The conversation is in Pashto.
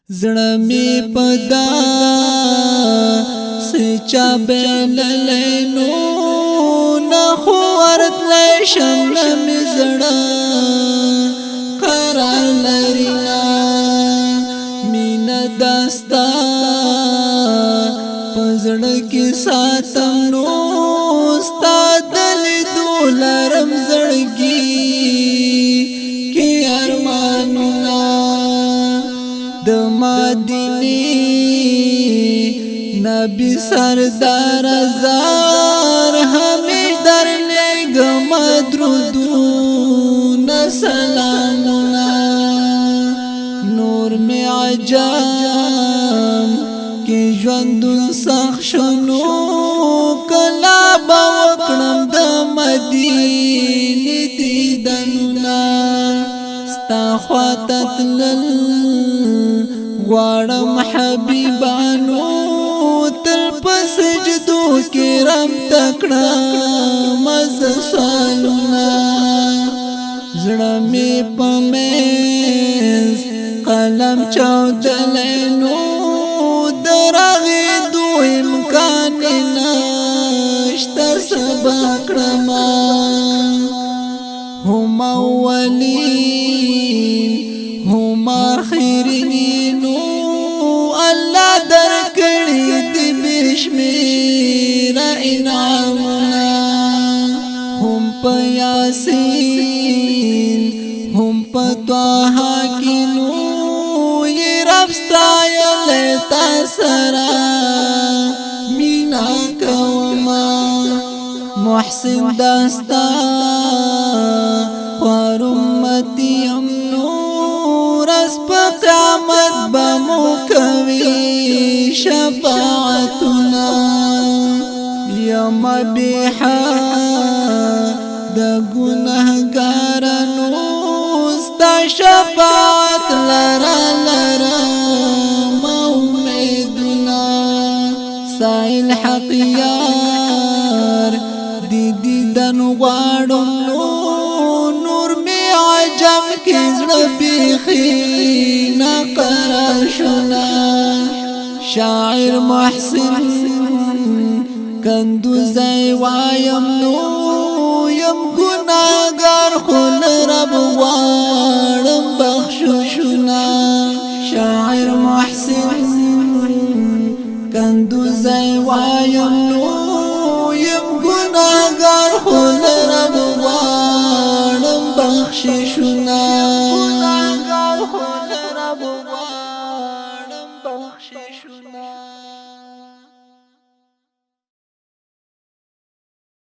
زړه می پدا سچا بللینو نه خو ورتلې شم نه می زړه قرار لري مینا داستا پزړه کې ساتم نو استاد لیدو لرم زړګي کې ارمانونه د مدینه نبی سردار زار همیش در لګم درودونه سلامونه نور می عجم کې ژوند سخت شنو کلا با وکړم د مدینه دیدنونه ستا خواته غواړم حبیبانو تل په سجدو کې رم تکړه مز سالونه زړه می پمنس قلم چاودلینو درغې دو امکان نشته سبا کړم هم اولین هم آخرین الله درکړي دې بشمیر انعامنا هم په یاسین هم په طه کې نو یې رب ستایل تا سره مینا کوما محسن داستا پر امتی نور اس په قیامت بمو کوي شفاعتنا یم بیحا د ګناهګارانو ستا شفاعت لرا لرا ما امیدنا سائل حق یار دی دن غواړم نور می عجم کې زړه بیخي نا قرار شنا شاعر محسن کندو زای وایم نو یم ګناهګار خل رب غواړم بخششنا شاعر محسن کندو زای وایم نو یم ګناهګار خل رب غواړم بخششنا